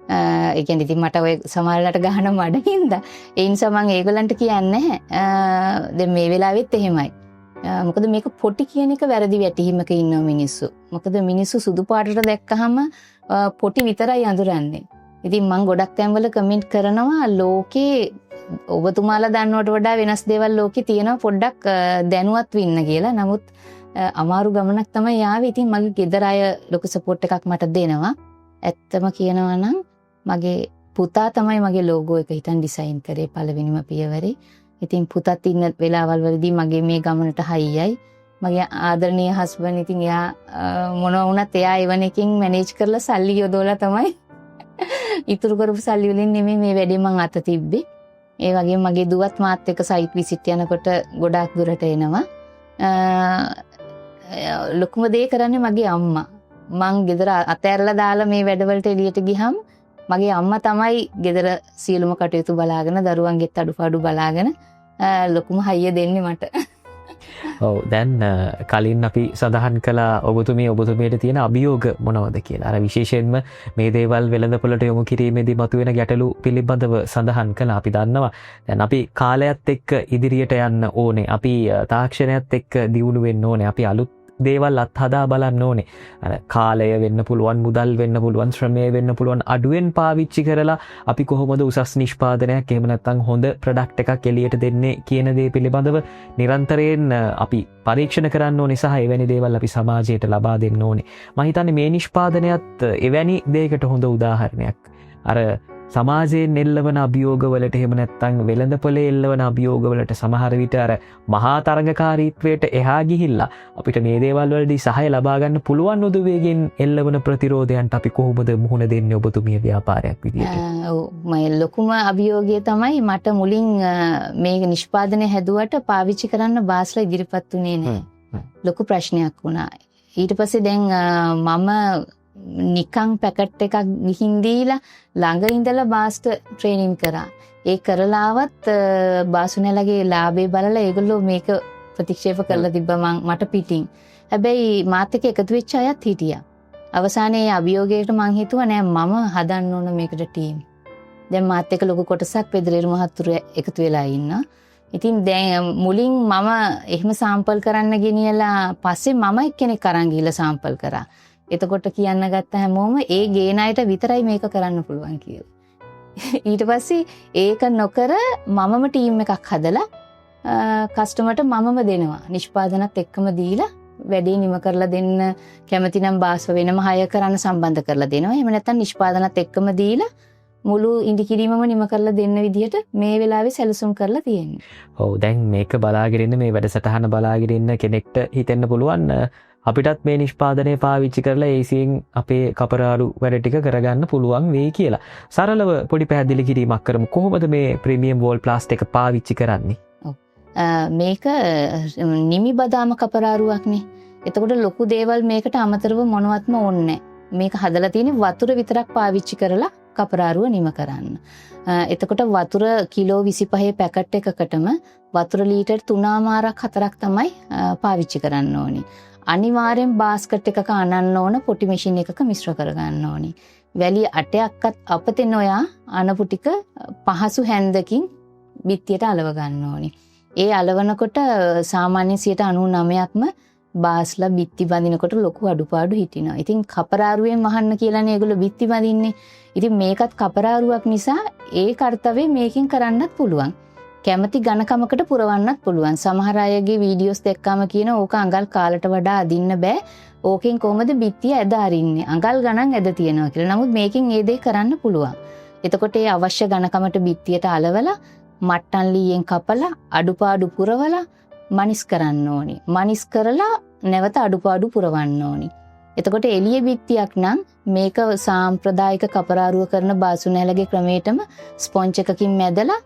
ඒ කියන්නේ ඉතින් මට ඔය සමහරලාට ගහන මඩ හින්දා ඒ නිසා මම ඒගොල්ලන්ට කියන්නේ නැහැ. දැන් මේ වෙලාවෙත් එහෙමයි. මොකද මේක පොටි කියන එක වැරදි වැටහීමක ඉන්නවා මිනිස්සු. මොකද මිනිස්සු සුදු පාටට දැක්කහම පොටි විතරයි අඳුරන්නේ. ඉතින් මම ගොඩක් තැන්වල කමෙන්ට් කරනවා ලෝකේ ඔබතුමාලා දන්නවට වඩා වෙනස් දේවල් ලෝකේ තියෙනවා පොඩ්ඩක් දැනුවත් වෙන්න කියලා. නමුත් අමාරු ගමනක් තමයි යාවේ. ඉතින් මගේ ගෙදර අය ලොකු සපෝට් එකක් මට දෙනවා. ඇත්තම කියනවා නම් මගේ පුතා තමයි මගේ ලෝගෝ එක හිතන් ඩිසයින් කරේ පළවෙනිම පියවරේ. ඉතින් පුතත් ඉන්න වෙලාවල් වලදී මගේ මේ ගමනට හයියයි. මගේ ආදරණීය හස්බන්ඩ් ඉතින් එයා මොනවා වුණත් එයා එවන එකකින් මැනේජ් කරලා සල්ලි යොදවලා තමයි ඉතුරු කරපු සල්ලි වලින් නෙමෙයි මේ වැඩේ මං අත තිබ්බේ. ඒ වගේම මගේ දුවත් මාත් එක්ක සයිට් විසිට් යනකොට ගොඩාක් දුරට එනවා. ලොකුම දේ කරන්නේ මගේ අම්මා. මං ගෙදර අතෑරලා දාලා මේ වැඩවලට එළියට ගියහම මගේ අම්මා තමයි ගෙදර සියලුම කටයුතු බලාගෙන දරුවන්ගෙත් අඩුපාඩු බලාගෙන ලොකුම හයිය දෙන්නේ මට. ඔව් දැන් කලින් අපි සඳහන් කළා ඔබතුමියට තියෙන අභියෝග මොනවද කියලා. අර විශේෂයෙන්ම මේ දේවල් වෙළඳපොළට යොමු කිරීමේදී මතුවෙන ගැටලු පිළිබඳව සඳහන් කළා. අපි දන්නවා දැන් අපි කාලයත් එක්ක ඉදිරියට යන්න ඕනේ. අපි තාක්ෂණයත් එක්ක දියුණු වෙන්න ඕනේ. අපි අලුත් දේවල් අත්හදා බලන්න ඕනේ. කාලය වෙන්න පුළුවන්, මුදල් වෙන්න පුළුවන්, ශ්‍රමය වෙන්න පුළුවන් අඩුවෙන් පාවිච්චි කරලා අපි කොහොමද උසස් නිෂ්පාදනයක් එහෙම නැත්නම් හොඳ ප්‍රොඩක්ට් එකක් එළියට දෙන්නේ කියන දේ පිළිබඳව නිරන්තරයෙන් අපි පරීක්ෂණ කරන්න ඕනේ සහ එවැනි දේවල් අපි සමාජයට ලබා දෙන්න ඕනේ. මම හිතන්නේ මේ නිෂ්පාදනයත් එවැනි දෙයකට හොඳ උදාහරණයක්. අර සමාජයෙන් එල්ලවන අභියෝගවලට එහෙම නැත්නම් වෙළඳපොලේ එල්ලවන අභියෝගවලට සමහර විට අර මහා තරඟකාරීත්වයට එහා ගිහිල්ලා අපිට මේ දේවල් වලදී සහාය ලබා ගන්න පුළුවන් උදවියකින් එල්ලවන ප්‍රතිරෝධයන්ට අපි කොහොමද මුහුණ දෙන්නේ ඔබතුමිය ව්‍යාපාරයක් විදියට? ඔව් මම ලොකුම අභියෝගය තමයි මට මුලින් මේ නිෂ්පාදනය හැදුවට පාවිච්චි කරන්න බාස්ලා ඉදිරිපත් උනේ නැහැ. ලොකු ප්‍රශ්නයක් වුණා. ඊට පස්සේ දැන් මම නිකං පැකට් එකක් ගිහින් දීලා ළඟ ඉඳලා බාස්ට ට්‍රේනින් කරා. ඒ කරලාවත් බාසුනලගේ ලාභේ බලලා ඒගොල්ලෝ මේක ප්‍රතික්ෂේප කරලා තිබ්බා මට පිටින්. හැබැයි මාත් එක්ක එකතු වෙච්ච අයත් හිටියා. අවසානයේ අභියෝගයට මං හිතුවා නෑ මම හදන්න ඕන මේකට ටීම්. දැන් මාත් එක්ක ලොකු කොටසක් පෙදරේරු මහත්තුරු එකතු වෙලා ඉන්නවා. ඉතින් දැන් මුලින් මම එහෙම සාම්පල් කරන්න ගෙනියලා පස්සේ මම එක්කෙනෙක් අරන් ගිහලා සාම්පල් කරා. එතකොට කියන්න ගත්ත හැමෝම ඒ ගේන අයට විතරයි මේක කරන්න පුළුවන් කියලා. ඊට පස්සේ ඒක නොකර මමම ටීම් එකක් හදලා කස්ටමර්ට මමම දෙනවා. නිෂ්පාදනත් එක්කම දීලා වැඩේ නිම කරලා දෙන්න කැමති නම් බාස්ව වෙනම හය කරන්න සම්බන්ධ කරලා දෙනවා. එහෙම නැත්නම් නිෂ්පාදනත් එක්කම දීලා මුළු ඉන්දිකිරීමම නිම කරලා දෙන්න විදිහට මේ වෙලාවේ සැලසුම් කරලා තියෙන්නේ. ඔව් දැන් මේක බලාගෙන ඉන්න මේ වැඩසටහන බලාගෙන ඉන්න කෙනෙක්ට හිතෙන්න පුළුවන් අපිටත් මේ නිෂ්පාදනය පාවිච්චි කරලා ඒසියෙන් අපේ කපරාරු වැඩ ටික කරගන්න පුළුවන් වෙයි කියලා. සරලව පොඩි පැහැදිලි කිරීමක් කරමු. කොහොමද මේ ප්‍රීමියම් වෝල් ප්ලාස්ට් එක පාවිච්චි කරන්නේ? මේක නිමි බදාම කපරාරුවක්නේ. එතකොට ලොකු දේවල් මේකට අමතරව මොනවත්ම ඕනේ නැහැ. මේක හදලා තියෙන්නේ වතුර විතරක් පාවිච්චි කරලා කපරාරුව නිම කරන්න. එතකොට වතුර කිලෝ 25 පැකට් එකකටම වතුර ලීටර් 3මාරක් 4ක් තමයි පාවිච්චි කරන්න ඕනේ. අනිවාර්යෙන් බාස්කට් එකක අනන්න ඕන, පොටි මැෂින් එකක මිශ්‍ර කරගන්න ඕනේ. වැලි 8ක්වත් අපතෙන් ඔයා අනපු ටික පහසු හැන්දකින් බිත්තියට අලව ගන්න ඕනේ. ඒ අලවනකොට සාමාන්‍ය 99%ක්ම බාස්ලා බිත්ති බඳිනකොට ලොකු අඩුපාඩු හිටිනවා. ඉතින් කපරාරුවෙන් වහන්න කියලානේ ඒගොල්ලෝ බිත්ති බඳින්නේ. ඉතින් මේකත් කපරාරුවක් නිසා ඒ කාර්යය මේකෙන් කරන්නත් පුළුවන්. කැමති ඝනකමකට පුරවන්නත් පුළුවන්. සමහර අයගේ වීඩියෝස් දැක්කම කියන ඕක අඟල් කාලට වඩා අදින්න බෑ. ඕකෙන් කොහොමද බිත්තිය ඇද අරින්නේ? අඟල් ගණන් ඇද තියනවා කියලා. නමුත් මේකෙන් ඒ දේ කරන්න පුළුවන්. එතකොට ඒ අවශ්‍ය ඝනකමට බිත්තියට අලවලා මට්ටම් ලීයෙන් කපලා අඩුපාඩු පුරවලා මනිස් කරන්න ඕනි. මනිස් කරලා නැවත අඩුපාඩු පුරවන්න ඕනි. එතකොට එළිය බිත්තියක් නම් මේක සාම්ප්‍රදායික කපරාරුව කරන බාසුනැලගේ ක්‍රමයටම ස්පොන්ජ් එකකින් මැදලා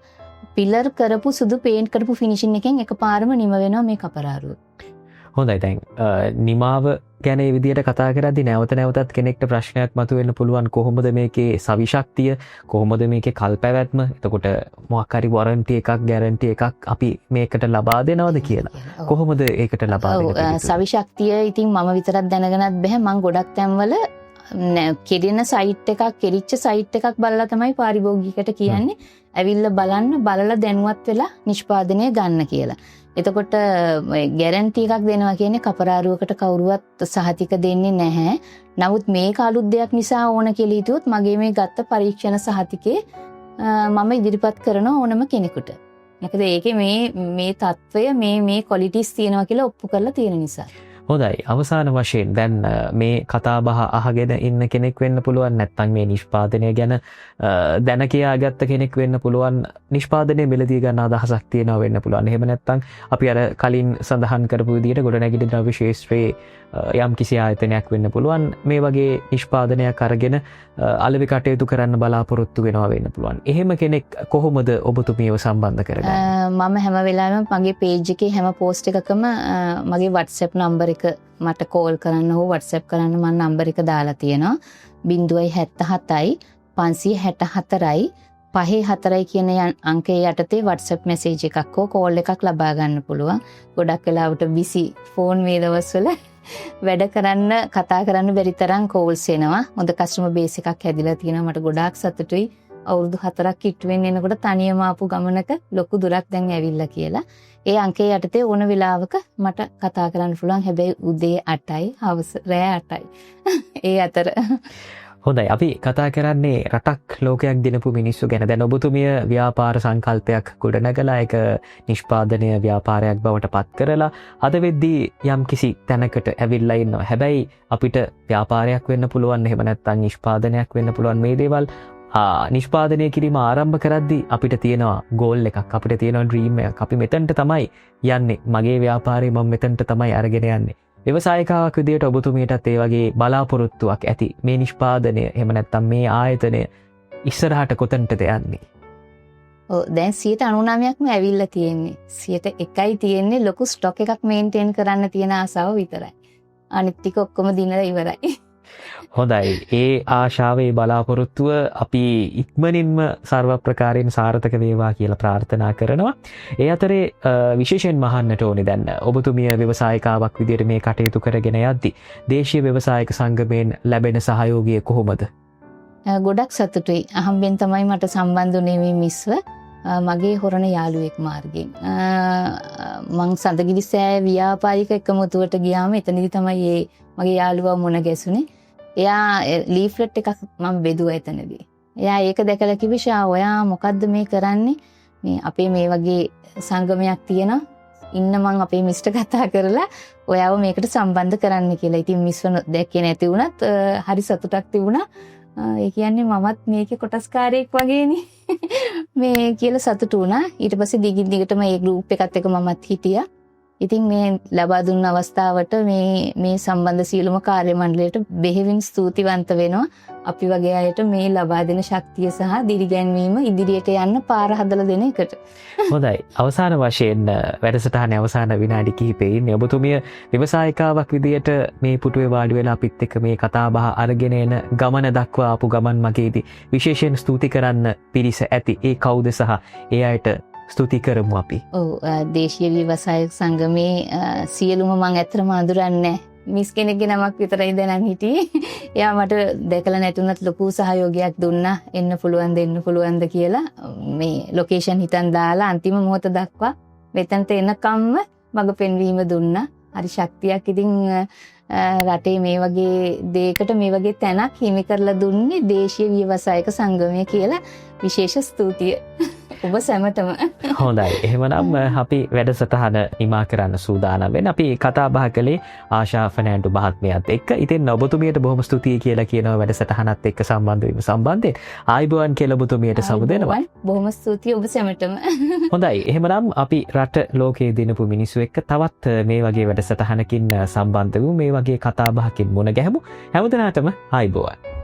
පිලර් කරපු සුදු පේන්ට් කරපු ෆිනිෂින් එකෙන් එකපාරම නිම වෙනවා මේ කපරාරුව. හොඳයි දැන් නිමාව ගැන මේ විදිහට කතා කරද්දී නැවත නැවතත් කෙනෙක්ට ප්‍රශ්නයක් මතුවෙන්න පුළුවන් කොහොමද මේකේ සවිශක්තිය කොහොමද මේකේ කල්පැවැත්ම එතකොට මොකක් හරි වොරන්ටි එකක් ගැරන්ටි එකක් අපි මේකට ලබා දෙනවද කියලා කොහොමද ඒකට ලබා දෙන්නේ සවිශක්තිය ඉතින් මම විතරක් දැනගනත් බෑ මම ගොඩක් තැන්වල කෙරෙන සයිට් එකක් කෙරිච්ච සයිට් එකක් බලලා තමයි පාරිභෝගිකයට කියන්නේ ඇවිල්ලා බලන්න බලලා දැනුවත් වෙලා නිෂ්පාදනය ගන්න කියලා. එතකොට ගැරන්ටි එකක් දෙනවා කියන්නේ කපරාරුවකට කවුරුවත් සහතික දෙන්නේ නැහැ. නමුත් මේක අලුත් දෙයක් නිසා ඕන කියලා හිතුවොත් මගේ මේ ගත්ත පරීක්ෂණ සහතිකේ මම ඉදිරිපත් කරන ඕනම කෙනෙකුට. මොකද ඒකේ මේ තත්වය මේ ක්වොලිටිස් තියෙනවා කියලා ඔප්පු කරලා තියෙන නිසා. හොඳයි අවසාන වශයෙන් දැන් මේ කතා බහ අහගෙන ඉන්න කෙනෙක් වෙන්න පුළුවන් නැත්නම් මේ නිෂ්පාදනය ගැන දැන කියාගත්ත කෙනෙක් වෙන්න පුළුවන් නිෂ්පාදනය මිලදී ගන්න අදහසක් තියෙනවා වෙන්න පුළුවන්. එහෙම නැත්නම් අපි අර කලින් සඳහන් කරපු විදිහට ගොඩනැගිලි ද්‍රව්‍ය ශාස්ත්‍රයේ යම් කිසි ආයතනයක් වෙන්න පුළුවන් මේ වගේ නිෂ්පාදනයක් අරගෙන අලෙවි කටයුතු කරන්න බලාපොරොත්තු වෙනවා වෙන්න පුළුවන්. එහෙම කෙනෙක් කොහොමද ඔබතුමියව සම්බන්ධ කරගන්නේ? මම හැම වෙලාවෙම මගේ පේජ් එකේ හැම පෝස්ට් එකකම මගේ WhatsApp නම්බර් එක මට කෝල් කරන්න හෝ WhatsApp කරන්න මම නම්බර් එක දාලා තියෙනවා 077යි 564යි 54යි කියන අංකයේ යටතේ WhatsApp මැසේජ් එකක් හෝ කෝල් එකක් ලබා ගන්න පුළුවන්. ගොඩක් වෙලාවට බිසි ෆෝන් මේ දවස්වල වැඩ කරන්න කතා කරන්න බැරි තරම් කෝල්ස් එනවා. හොඳ කස්ටමර් බේස් එකක් හැදිලා තියෙනවා. මට ගොඩාක් සතුටුයි. අවුරුදු 4ක් කිට්ටුවෙන් එනකොට තනියම ආපු ගමනක ලොකු දුරක් දැන් ඇවිල්ලා කියලා. ඒ අංකයේ යටතේ ඕන වෙලාවක මට කතා කරන්න පුළුවන්. හැබැයි උදේ 8යි හවස රෑ 8යි. ඒ අතර හොඳයි අපි කතා කරන්නේ රටක් ලෝකයක් දිනපු මිනිස්සු ගැන. දැන් ඔබතුමිය ව්‍යාපාර සංකල්පයක් ගොඩනගලා ඒක නිෂ්පාදනය ව්‍යාපාරයක් බවට පත් කරලා අද වෙද්දී යම් කිසි තැනකට ඇවිල්ලා ඉන්නවා. හැබැයි අපිට ව්‍යාපාරයක් වෙන්න පුළුවන් එහෙම නැත්නම් නිෂ්පාදනයක් වෙන්න පුළුවන් මේ දේවල් නිෂ්පාදනය කිරීම ආරම්භ කරද්දී අපිට තියෙනවා ගෝල් එකක් අපිට තියෙනවා ඩ්‍රීම් එකක්. අපි මෙතනට තමයි යන්නේ. මගේ ව්‍යාපාරේ මම මෙතනට තමයි අරගෙන යන්නේ. ව්‍යවසායකාවක් විදියට ඔබතුමියටත් ඒ වගේ බලාපොරොත්තුවක් ඇති මේ නිෂ්පාදනය එහෙම නැත්නම් මේ ආයතනය ඉස්සරහට කොතනටද යන්නේ? ඔව් දැන් 99%ක්ම ඇවිල්ලා තියෙන්නේ. 100%යි තියෙන්නේ ලොකු ස්ටොක් එකක් මේන්ටේන් කරන්න තියෙන ආසාව විතරයි. අනිත් ටික ඔක්කොම දිනලා ඉවරයි. හොඳයි ඒ ආශාවේ බලාපොරොත්තුව අපි ඉක්මනින්ම සර්ව ප්‍රකාරයෙන් සාර්ථක වේවා කියලා ප්‍රාර්ථනා කරනවා. ඒ අතරේ විශේෂයෙන් මහන්නට ඕනේ දැන් ඔබතුමිය ව්‍යවසායකාවක් විදිහට මේ කටයුතු කරගෙන යද්දී දේශීය ව්‍යවසායක සංගමයෙන් ලැබෙන සහයෝගය කොහොමද? ගොඩක් සතුටුයි. අහම්බෙන් තමයි මට සම්බන්ධ වුනේ මේ මිස්ව මගේ හොරණ යාළුවෙක් මාර්ගයෙන්. මං සඳගිරිසෑය ව්‍යාපාරික එකමුතුවට ගියාම එතනදි තමයි මගේ යාළුවා මුණ ගැසුනේ. එයා ලීෆ්ලට් එකක් මම බෙදුවා එතනදී. එයා ඒක දැකලා කිව්වා ඔයා මොකද්ද මේ කරන්නේ? මේ අපේ මේ වගේ සංගමයක් තියෙනවා. ඉන්න මං අපේ මිස්ට කතා කරලා ඔයාව මේකට සම්බන්ධ කරන්න කියලා. ඉතින් මිස්ව දැක්කේ නැති වුණත් හරි සතුටක් තිබුණා. ඒ කියන්නේ මමත් මේකේ කොටස්කාරයෙක් වගේනේ මේ කියලා සතුටු වුණා. ඊට පස්සේ දිගින් දිගටම මේ ගෲප් එකත් එක්ක මමත් හිටියා. ඉතින් මේ ලබා දුන්න අවස්ථාවට මේ සම්බන්ධ සියලුම කාර්ය මණ්ඩලයට බෙහෙවින් ස්තුතිවන්ත වෙනවා. අපි වගේ අයට මේ ලබා දෙන ශක්තිය සහ දිරිගැන්වීම ඉදිරියට යන්න පාර හදලා දෙන එකට. හොඳයි. අවසාන වශයෙන් වැඩසටහනේ අවසාන විනාඩි කිහිපෙකින් ඔබතුමිය ව්‍යවසායිකාවක් විදියට මේ පුටුවේ වාඩි වෙලා අපිත් එක්ක මේ කතා බහ අරගෙන එන ගමන දක්වා ආපු ගමන් මගේදී විශේෂයෙන් ස්තුති කරන්න පිරිස ඇති. ඒ කවුද සහ ඒ අයට ස්තුති කරමු අපි. ඔව් දේශීය ව්‍යවසායක සංගමේ සියලුම මම ඇත්තටම අඳුරන්නේ මිස් කෙනෙක්ගේ නමක් විතරයි දැනන් හිටියේ. එයා මට දැකලා නැතුණත් ලොකු සහයෝගයක් දුන්නා. එන්න පුළුවන්ද කියලා මේ ලොකේෂන් හිතන් දාලා අන්තිම මොහොත දක්වා මෙතනට එනකම්ම මඟ පෙන්වීම දුන්නා. හරි ශක්තියක්. ඉතින් රටේ මේ වගේ දෙයකට මේ වගේ තැනක් හිමි කරලා දුන්නේ දේශීය ව්‍යවසායක සංගමය කියලා විශේෂ ස්තුතිය. ඔබ සැමටම. හොඳයි. එහෙමනම් අපි වැඩසටහන නිමා කරන්න සූදානම් වෙන. අපි කතා බහ කළේ ආශා ෆර්නෑන්ඩෝ මහත්මියත් එක්ක. ඉතින් ඔබතුමියට බොහොම ස්තුතියි කියලා කියනවා වැඩසටහනත් එක්ක සම්බන්ධ වීම සම්බන්ධයෙන්. ආයිබෝවන් කියලා ඔබතුමියට සමු දෙනවා. බොහොම ස්තුතියි ඔබ සැමටම. හොඳයි. එහෙමනම් අපි රට ලෝකයේ දිනපු මිනිස්සු එක්ක තවත් මේ වගේ වැඩසටහනකින් සම්බන්ධ වූ මේ වගේ කතා බහකින් මුණ ගැහමු. හැමදෙනාටම ආයිබෝවන්.